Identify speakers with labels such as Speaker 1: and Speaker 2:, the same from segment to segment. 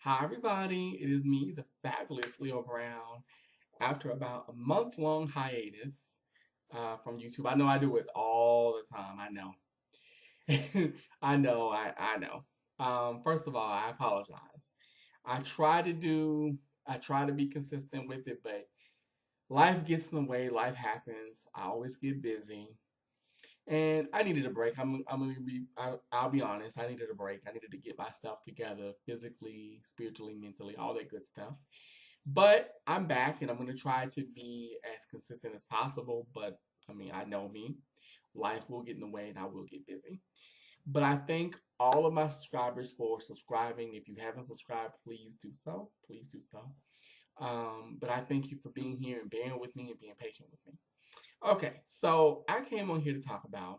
Speaker 1: Hi, everybody. It is me, the fabulous Leo Brown. After about a month-long hiatus from YouTube, I know I do it all the time. I know. I know. First of all, I apologize. I try to do, I try to be consistent with it, but life gets in the way. Life happens. I always get busy. And I needed a break. I'll be honest. I needed a break. I needed to get myself together physically, spiritually, mentally, all that good stuff. But I'm back and I'm going to try to be as consistent as possible. But I know me. Life will get in the way and I will get busy. But I thank all of my subscribers for subscribing. If you haven't subscribed, please do so. Please do so. But I thank you for being here and bearing with me and being patient with me. Okay, so I came on here to talk about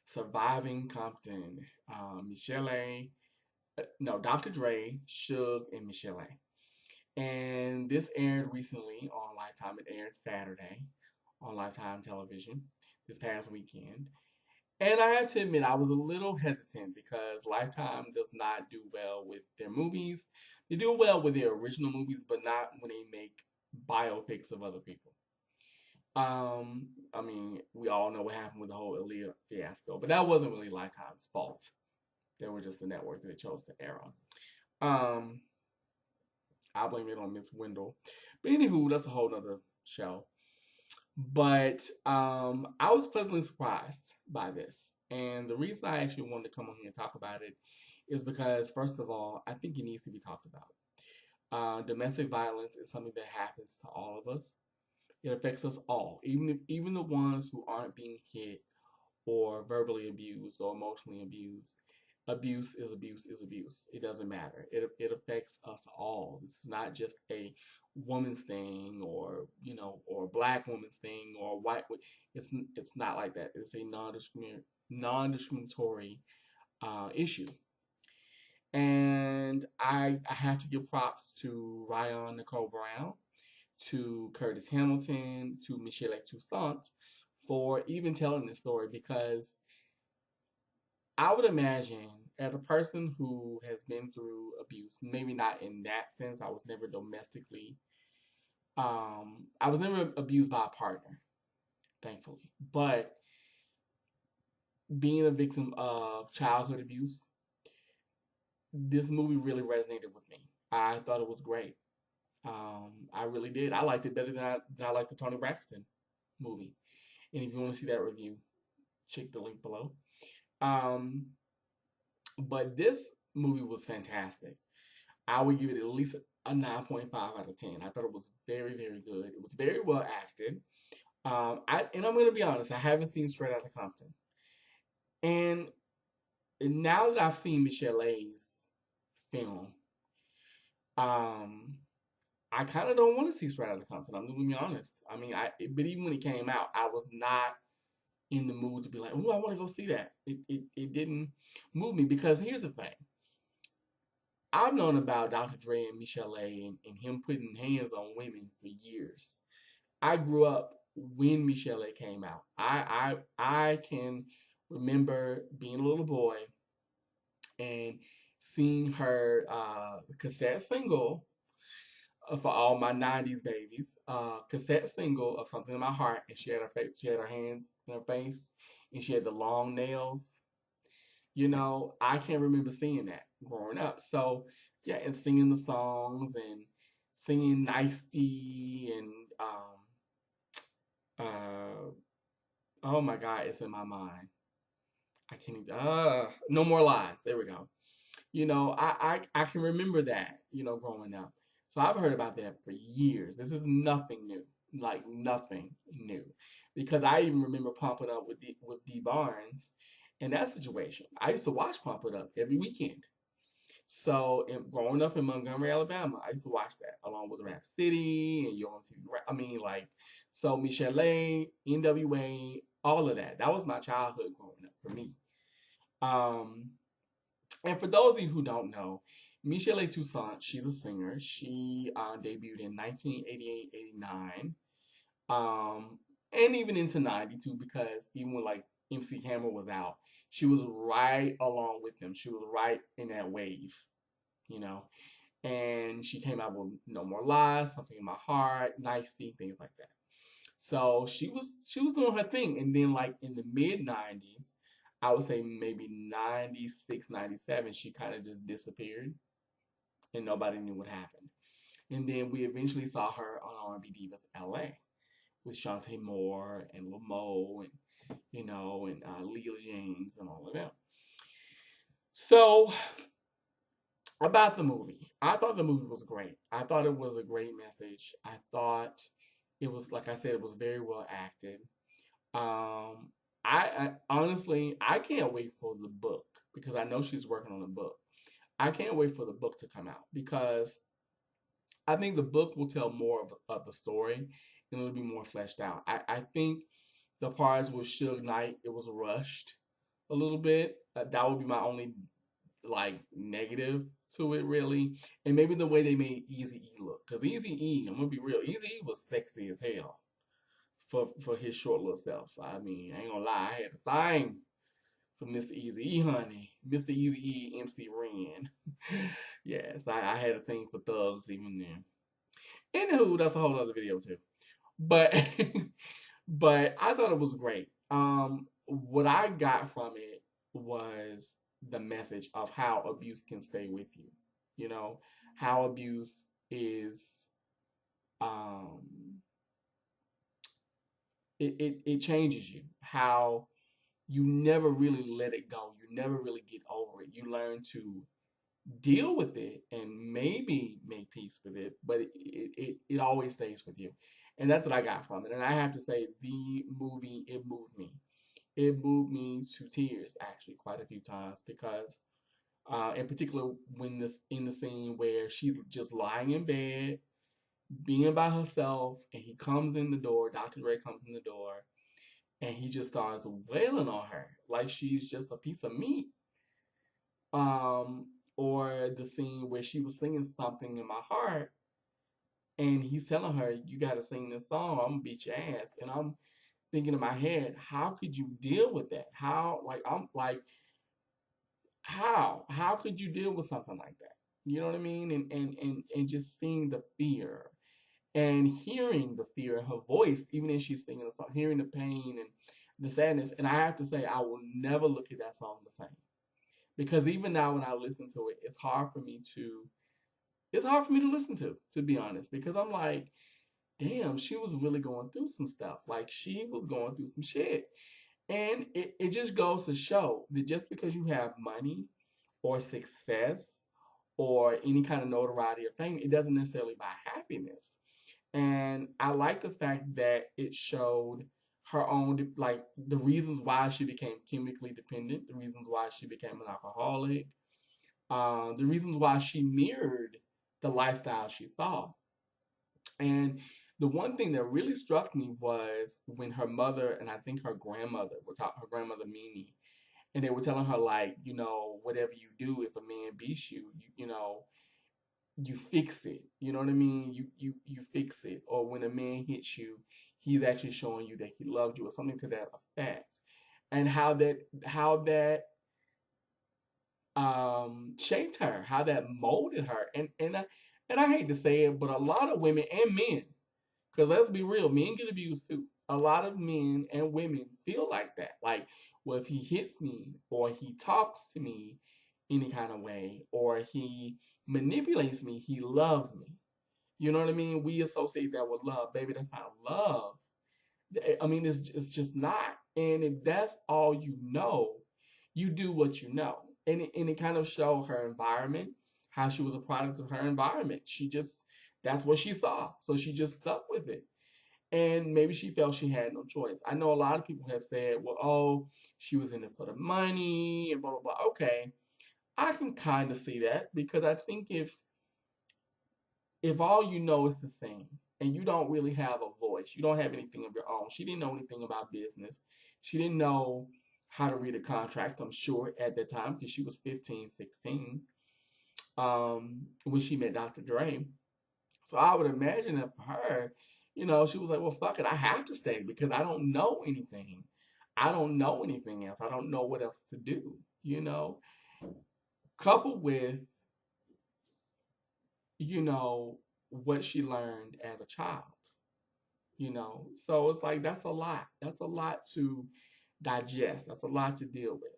Speaker 1: Surviving Compton. Miche'le, no, Dr. Dre, Suge, and Miche'le. And this aired recently on Lifetime. It aired Saturday on Lifetime television this past weekend. And I have to admit, I was a little hesitant because Lifetime does not do well with their movies. They do well with their original movies, but not when they make biopics of other people. We all know what happened with the whole Aaliyah fiasco, but that wasn't really Lifetime's fault. They were just the network that they chose to air on. I blame it on Miss Wendell. But anywho, that's a whole nother show. But I was pleasantly surprised by this. And the reason I actually wanted to come on here and talk about it is because, first of all, I think it needs to be talked about. Domestic violence is something that happens to all of us. It affects us all, even the ones who aren't being hit or verbally abused or emotionally abused. Abuse is abuse is abuse. It doesn't matter. It affects us all. It's not just a woman's thing or a black woman's thing or a white. It's not like that. It's a non-discriminatory issue. And I have to give props to Ryan Nicole Brown, to Curtis Hamilton, to Miche'le Toussaint for even telling this story because I would imagine as a person who has been through abuse, maybe not in that sense, I was never abused by a partner, thankfully. But being a victim of childhood abuse, this movie really resonated with me. I thought it was great. I really did. I liked it better than I liked the Toni Braxton movie. And if you want to see that review, check the link below. Um, but this movie was fantastic. I would give it at least a 9.5 out of 10. I thought it was very, very good. It was very well acted. And I'm going to be honest, I haven't seen Straight Outta Compton. And now that I've seen Miche'le's film, um, I kind of don't want to see Straight Outta Compton. I'm just going to be honest. But even when it came out, I was not in the mood to be like, oh, I want to go see that. It didn't move me because here's the thing. I've known about Dr. Dre and Miche'le and him putting hands on women for years. I grew up when Miche'le came out. I can remember being a little boy and seeing her cassette single for all my '90s babies, cassette single of Something in My Heart, and she had her hands in her face, and she had the long nails. I can't remember seeing that growing up. So yeah, and singing the songs and singing Nicey and uh oh my God, it's in my mind. I can't even No More Lies. There we go. I can remember that, growing up. So I've heard about that for years. This is nothing new. Like nothing new. Because I even remember Pump It Up with D Barnes in that situation. I used to watch Pump It Up every weekend. So, growing up in Montgomery, Alabama, I used to watch that along with Rap City and Yo MTV. So Miche'le, NWA, all of that. That was my childhood growing up for me. Um, and for those of you who don't know, Miche'le Toussaint, she's a singer. She debuted in 1988, 89, and even into 92 because even when like MC Hammer was out, she was right along with them. She was right in that wave. you know. And she came out with No More Lies, Something in My Heart, Nice Sea, things like that. So she was doing her thing. And then like in the mid 90s, I would say maybe 96, 97, she kind of just disappeared and nobody knew what happened. And then we eventually saw her on R&B Divas LA with Shantae Moore and Lamo and Leela James and all of them. So about the movie, I thought the movie was great. I thought it was a great message. I thought it was, like I said, it was very well acted. Um, I honestly, I can't wait for the book because I know she's working on the book. I can't wait for the book to come out because I think the book will tell more of the story and it'll be more fleshed out. I think the parts with Suge Knight, it was rushed a little bit. That would be my only like negative to it, really. And maybe the way they made Easy E look. Because Easy E, I'm going to be real, Easy E was sexy as hell for his short little self. I mean, I ain't going to lie, I had a thing for Mr. Easy E, honey. Mr. Easy E, MC Ren. Yes, I had a thing for thugs even then. Anywho, that's a whole other video too. But but I thought it was great. What I got from it was the message of how abuse can stay with you. You know, how abuse is um it changes you. How you never really let it go. You never really get over it. You learn to deal with it and maybe make peace with it, but it always stays with you. And that's what I got from it. And I have to say, the movie, it moved me. It moved me to tears, actually, quite a few times because, in particular, when this in the scene where she's just lying in bed, being by herself, and he comes in the door, Dr. Dre comes in the door, and he just starts wailing on her like she's just a piece of meat. Um, or the scene where she was singing Something in My Heart, and he's telling her, "You got to sing this song. I'm gonna beat your ass." And I'm thinking in my head, how could you deal with that? How could you deal with something like that? You know what I mean? And just seeing the fear and hearing the fear in her voice, even as she's singing the song, hearing the pain and the sadness. And I have to say, I will never look at that song the same. Because even now when I listen to it, it's hard for me to listen to be honest, because I'm like, damn, she was really going through some stuff. Like she was going through some shit. And it just goes to show that just because you have money or success or any kind of notoriety or fame, it doesn't necessarily buy happiness. And I like the fact that it showed her own, like the reasons why she became chemically dependent, the reasons why she became an alcoholic, the reasons why she mirrored the lifestyle she saw. And the one thing that really struck me was when her mother and I think her grandmother were talking, her grandmother Mimi, and they were telling her like, whatever you do, if a man beats you, you fix it. You know what I mean? You fix it. Or when a man hits you, he's actually showing you that he loved you, or something to that effect. And how that shaped her, how that molded her. And I hate to say it, but a lot of women and men, because let's be real, men get abused too. A lot of men and women feel like that. Like, well, if he hits me or he talks to me any kind of way or he manipulates me, he loves me. You know what I mean? We associate that with love. Baby, that's not love. I mean, it's just not. And if that's all you know, you do what you know. And it kind of showed her environment, how she was a product of her environment. That's what she saw. So she just stuck with it. And maybe she felt she had no choice. I know a lot of people have said, well, oh, she was in it for the money and blah, blah, blah. Okay. I can kind of see that because I think if all you know is to sing and you don't really have a voice, you don't have anything of your own. She didn't know anything about business. She didn't know how to read a contract, I'm sure, at that time because she was 15, 16 when she met Dr. Dre. So I would imagine that for her, she was like, well, fuck it. I have to stay because I don't know anything. I don't know anything else. I don't know what else to do, Coupled with you know, what she learned as a child, you know. So it's like that's a lot. That's a lot to digest. That's a lot to deal with.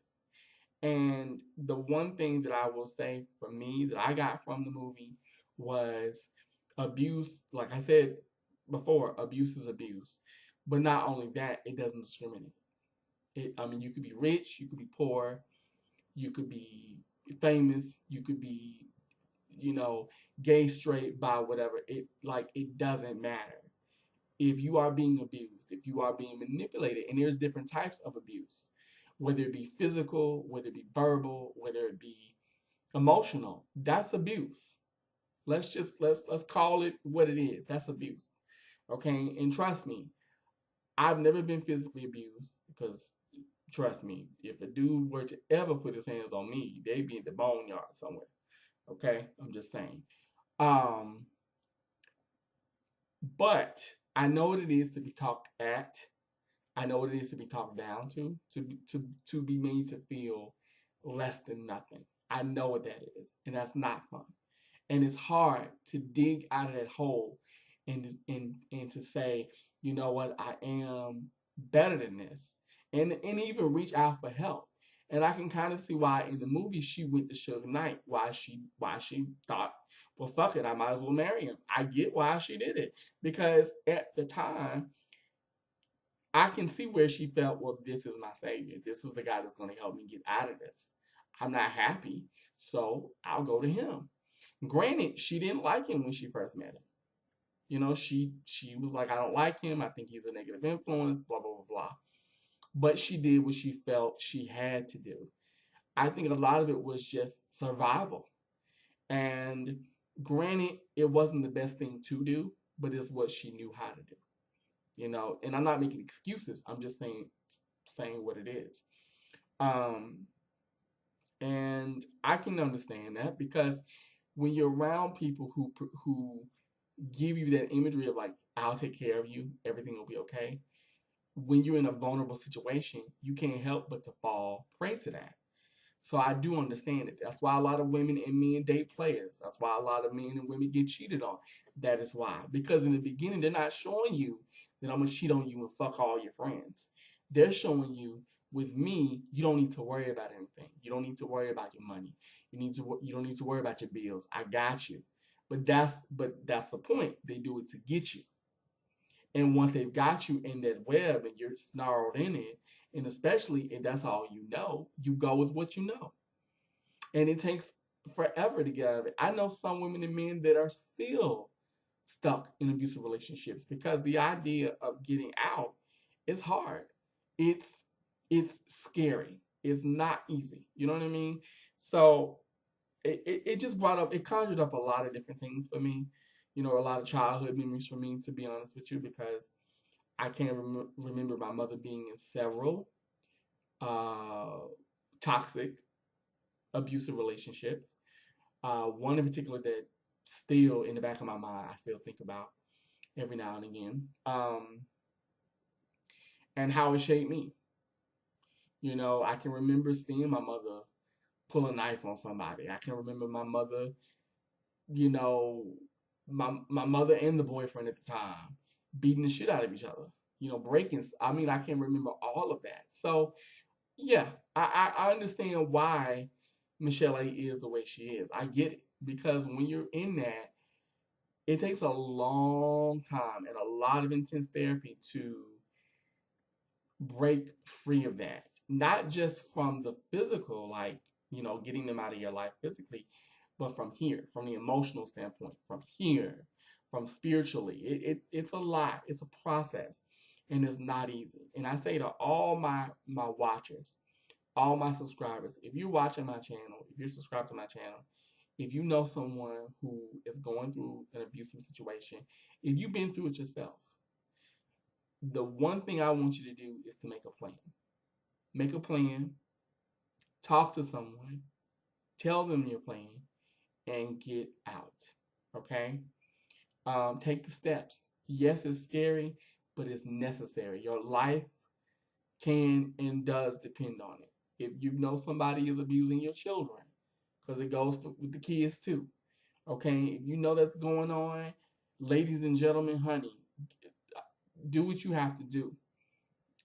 Speaker 1: And the one thing that I will say for me that I got from the movie was abuse. Like I said before, abuse is abuse. But not only that, it doesn't discriminate. I mean, you could be rich, you could be poor, you could be famous, you could be, you know, gay, straight, bi, whatever. It doesn't matter. If you are being abused, if you are being manipulated, and there's different types of abuse, whether it be physical, whether it be verbal, whether it be emotional, that's abuse. Let's call it what it is. That's abuse. Okay? And trust me, I've never been physically abused because trust me, if a dude were to ever put his hands on me, they'd be in the boneyard somewhere. Okay? I'm just saying. Um, but I know what it is to be talked at. I know what it is to be talked down to be made to feel less than nothing. I know what that is, and that's not fun. And it's hard to dig out of that hole and to say, you know what, I am better than this, and even reach out for help. And I can kind of see why in the movie she went to Suge Knight, why she thought, well, fuck it, I might as well marry him. I get why she did it because at the time I can see where she felt, well, this is my savior. This is the guy that's going to help me get out of this. I'm not happy, so I'll go to him. Granted, she didn't like him when she first met him. You know, she was like, I don't like him. I think he's a negative influence, blah, blah, blah, blah. But she did what she felt she had to do. I think a lot of it was just survival. And granted, it wasn't the best thing to do, but it's what she knew how to do. You know, and I'm not making excuses. I'm just saying what it is. Um, and I can understand that because when you're around people who give you that imagery of like, I'll take care of you, everything will be okay. When you're in a vulnerable situation, you can't help but to fall prey to that. So I do understand it. That's why a lot of women and men date players. That's why a lot of men and women get cheated on. That is why. Because in the beginning, they're not showing you that I'm going to cheat on you and fuck all your friends. They're showing you, with me, you don't need to worry about anything. You don't need to worry about your money. You don't need to worry about your bills. I got you. But that's the point. They do it to get you. And once they've got you in that web and you're snarled in it, and especially if that's all you know, you go with what you know. And it takes forever to get out of it. I know some women and men that are still stuck in abusive relationships because the idea of getting out is hard. It's it's scary. It's not easy. You know what I mean? So it just brought up, it conjured up a lot of different things for me. You know, a lot of childhood memories for me, to be honest with you, because I can't remember my mother being in several uh, toxic, abusive relationships. One in particular that still in the back of my mind, I still think about every now and again, and how it shaped me. You know, I can remember seeing my mother pull a knife on somebody. I can remember my mother, you know, my mother and the boyfriend at the time beating the shit out of each other. You know, breaking. I mean, I can remember all of that. So yeah, I understand why Miche'le is the way she is. I get it because when you're in that, it takes a long time and a lot of intense therapy to break free of that. Not just from the physical, like, you know, getting them out of your life physically, but from here, from the emotional standpoint, from here, from spiritually. It's a lot. It's a process. And it's not easy. And I say to all my watchers, all my subscribers, if you're watching my channel, if you're subscribed to my channel, if you know someone who is going through an abusive situation, if you've been through it yourself, the one thing I want you to do is to make a plan. Make a plan, talk to someone, tell them your plan, and get out. Okay? Take the steps. Yes, it's scary, but it's necessary. Your life can and does depend on it. If you know somebody is abusing your children, because it goes with the kids too. Okay, if you know that's going on, ladies and gentlemen, honey, do what you have to do.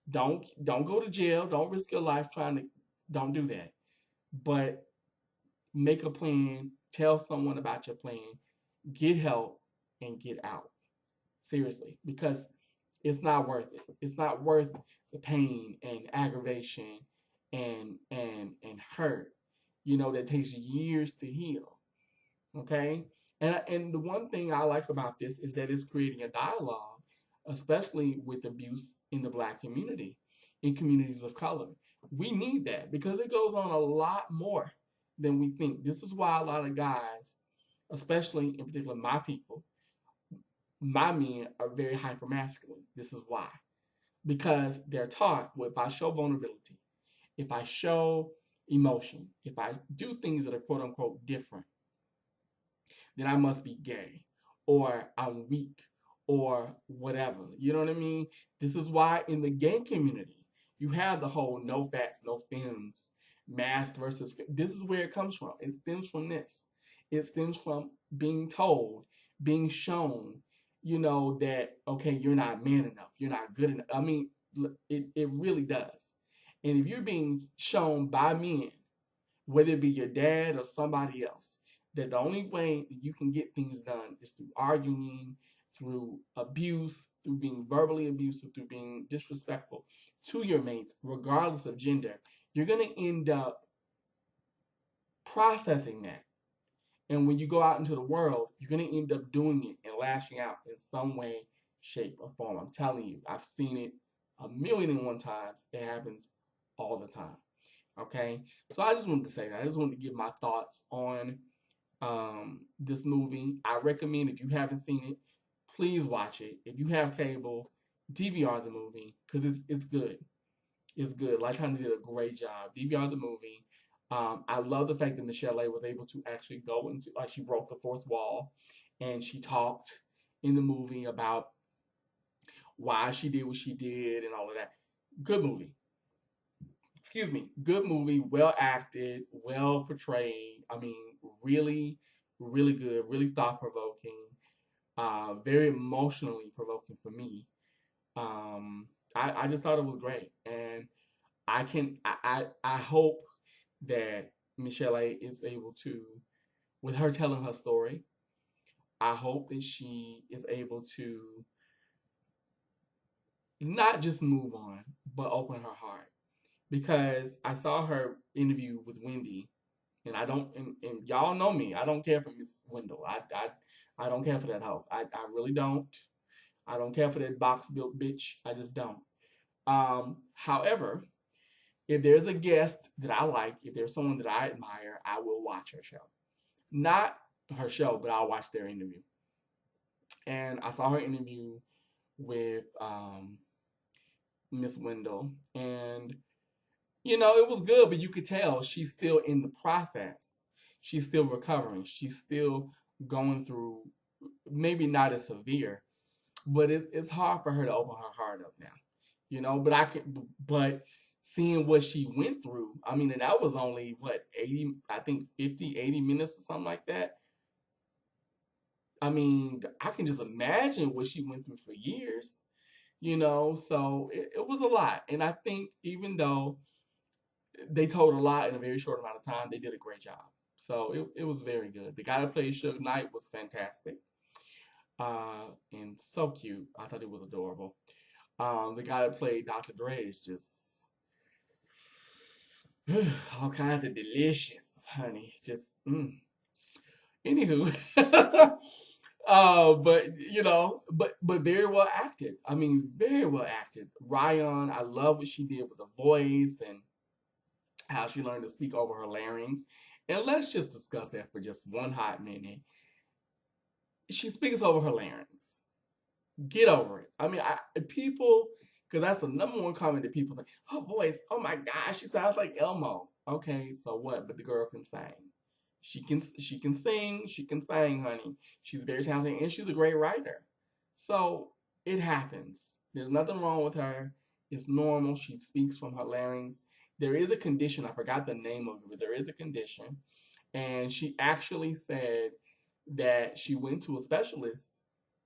Speaker 1: Don't go to jail. Don't risk your life trying to. Don't do that. But make a plan. Tell someone about your plan. Get help and get out. Seriously, because it's not worth it. It's not worth the pain and aggravation and hurt. That takes years to heal. Okay, and the one thing I like about this is that it's creating a dialogue, especially with abuse in the Black community, in communities of color. We need that because it goes on a lot more than we think. This is why a lot of guys, especially in particular my people, my men are very hyper masculine. This is why. Because they're taught, well, if I show vulnerability, if I show emotion, if I do things that are quote unquote different, then I must be gay or I'm weak or whatever. You know what I mean? This is why in the gay community, you have the whole no fats, no femmes, mask versus. This is where it comes from. It stems from this. It stems from being told, being shown, that, okay, you're not man enough. You're not good enough. I mean, it really does. And if you're being shown by men, whether it be your dad or somebody else, that the only way that you can get things done is through arguing, through abuse, through being verbally abusive, through being disrespectful to your mates, regardless of gender, you're going to end up processing that. And when you go out into the world, you're going to end up doing it and lashing out in some way, shape, or form. I'm telling you, I've seen it a million and one times. It happens all the time. Okay, so I just wanted to say that. I just wanted to give my thoughts on this movie. I recommend, if you haven't seen it, please watch it. If you have cable, DVR the movie because it's good. It's good. Like Toni did a great job. DVR the movie. I love the fact that Miche'le was able to actually go into, like, she broke the fourth wall and she talked in the movie about why she did what she did and all of that. Good movie. Excuse me. Good movie. Well acted. Well portrayed. I mean, really, really good. Really thought provoking. Very emotionally provoking for me. I just thought it was great, and I hope that Miche'le is able to, with her telling her story, I hope that she is able to not just move on, but open her heart. Because I saw her interview with Wendy, and I don't, and y'all know me, I don't care for Miss Wendell. I don't care for that hoe. I really don't. I don't care for that box built bitch. I just don't. However, if there's a guest that I like, if there's someone that I admire, I will watch her show. Not her show, but I'll watch their interview. And I saw her interview with Miss Wendell, and it was good, but you could tell she's still in the process. She's still recovering. She's still going through, maybe not as severe, but it's hard for her to open her heart up now. But seeing what she went through, I mean, and that was only what, 80, I think 50, 80 minutes or something like that. I mean, I can just imagine what she went through for years. So it was a lot. And I think even though they told a lot in a very short amount of time, they did a great job. So it was very good. The guy that played Suge Knight was fantastic. And so cute. I thought it was adorable. The guy that played Dr. Dre is just all kinds of delicious, honey. Just anywho. But very well acted. I mean, very well acted. Ryan, I love what she did with the voice and how she learned to speak over her larynx. And let's just discuss that for just one hot minute. She speaks over her larynx. Get over it. I mean, people, because that's the number one comment that people say. Her voice, oh my gosh, she sounds like Elmo. Okay, so what? But the girl can sing. She can sing. She can sing, honey. She's very talented, and she's a great writer. So it happens. There's nothing wrong with her. It's normal. She speaks from her larynx. There is a condition. I forgot the name of it, but there is a condition. And she actually said that she went to a specialist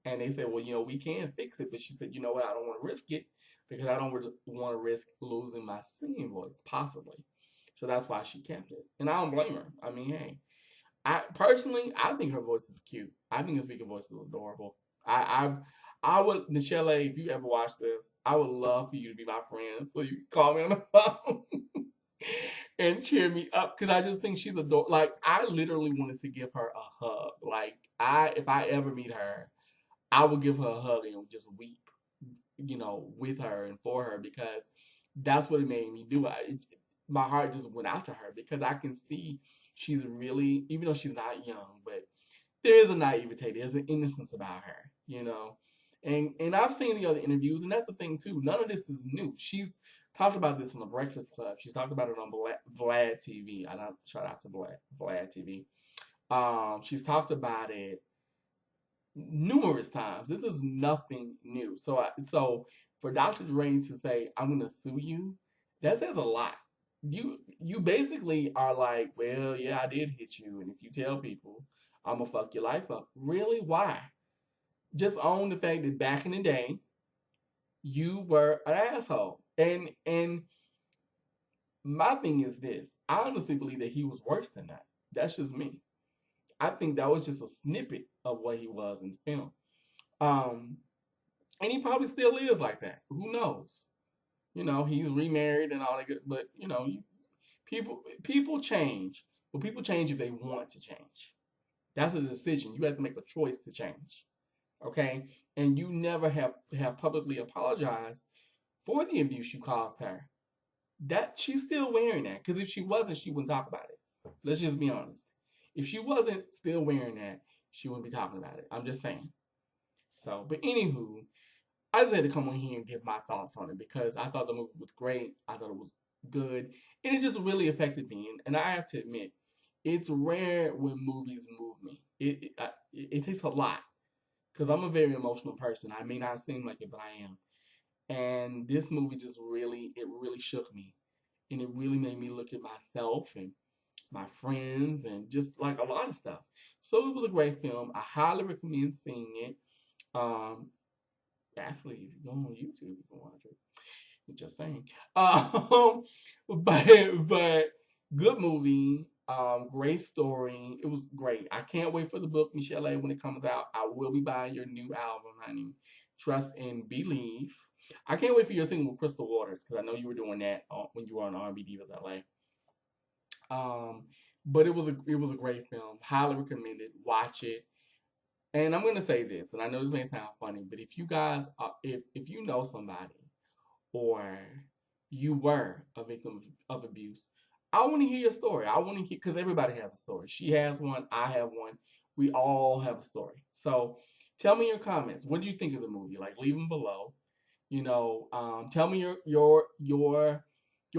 Speaker 1: and they said, well, we can fix it. But she said, you know what? I don't want to risk it because I don't really want to risk losing my singing voice, possibly. So that's why she kept it. And I don't blame her. I mean, hey, I think her voice is cute. I think her speaking voice is adorable. I would, Miche'le, if you ever watch this, I would love for you to be my friend. So you can call me on the phone and cheer me up because I just think she's adorable. Like I literally wanted to give her a hug. Like if I ever meet her, I would give her a hug and just weep, with her and for her because that's what it made me do. My heart just went out to her because I can see she's really, even though she's not young, but there is a naivete, there's an innocence about her. And I've seen the other interviews, and that's the thing too. None of this is new. She's talked about this on the Breakfast Club. She's talked about it on Vlad TV. I don't shout out to Vlad TV. She's talked about it numerous times. This is nothing new. So for Dr. Dre to say, "I'm gonna sue you," that says a lot. You basically are like, well, yeah, I did hit you, and if you tell people, I'm gonna fuck your life up. Really? Why? Just own the fact that back in the day, you were an asshole. And my thing is this: I honestly believe that he was worse than that. That's just me. I think that was just a snippet of what he was in film. Um, and he probably still is like that. Who knows? He's remarried and all that good, but people change. But people change if they want to change. That's a decision. You have to make a choice to change. Okay? And you never have publicly apologized for the abuse you caused her. That she's still wearing that. Because if she wasn't, she wouldn't talk about it. Let's just be honest. If she wasn't still wearing that, she wouldn't be talking about it. I'm just saying. So, but anywho, I just had to come on here and give my thoughts on it because I thought the movie was great. I thought it was good. And it just really affected me. And I have to admit, it's rare when movies move me. It takes a lot because I'm a very emotional person. I may not seem like it, but I am. And this movie it really shook me. And it really made me look at myself and my friends and just like a lot of stuff. So it was a great film. I highly recommend seeing it. Um, Actually, if you go on YouTube, you can watch it. I'm just saying. But good movie. Great story. It was great. I can't wait for the book, Miche'le, when it comes out. I will be buying your new album, honey. Trust and Believe. I can't wait for your single, Crystal Waters, because I know you were doing that when you were on R&B Divas LA. But it was a great film. Highly recommended. Watch it. And I'm gonna say this, and I know this may sound funny, but if you guys, if you know somebody or you were a victim of abuse, I want to hear your story. I want to hear because everybody has a story. She has one. I have one. We all have a story. So tell me your comments. What do you think of the movie? Like, leave them below. Tell me your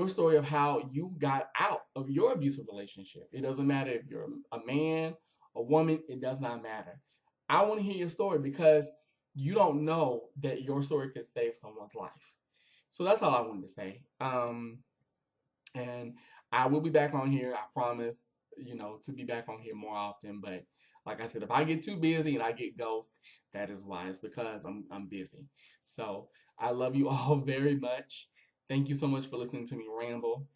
Speaker 1: story of how you got out of your abusive relationship. It doesn't matter if you're a man, a woman. It does not matter. I want to hear your story because you don't know that your story could save someone's life. So that's all I wanted to say. And I will be back on here. I promise, to be back on here more often. But like I said, if I get too busy and I get ghost, that is why. It's because I'm busy. So I love you all very much. Thank you so much for listening to me ramble.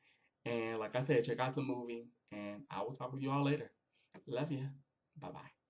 Speaker 1: And like I said, check out the movie. And I will talk with you all later. Love you. Bye bye.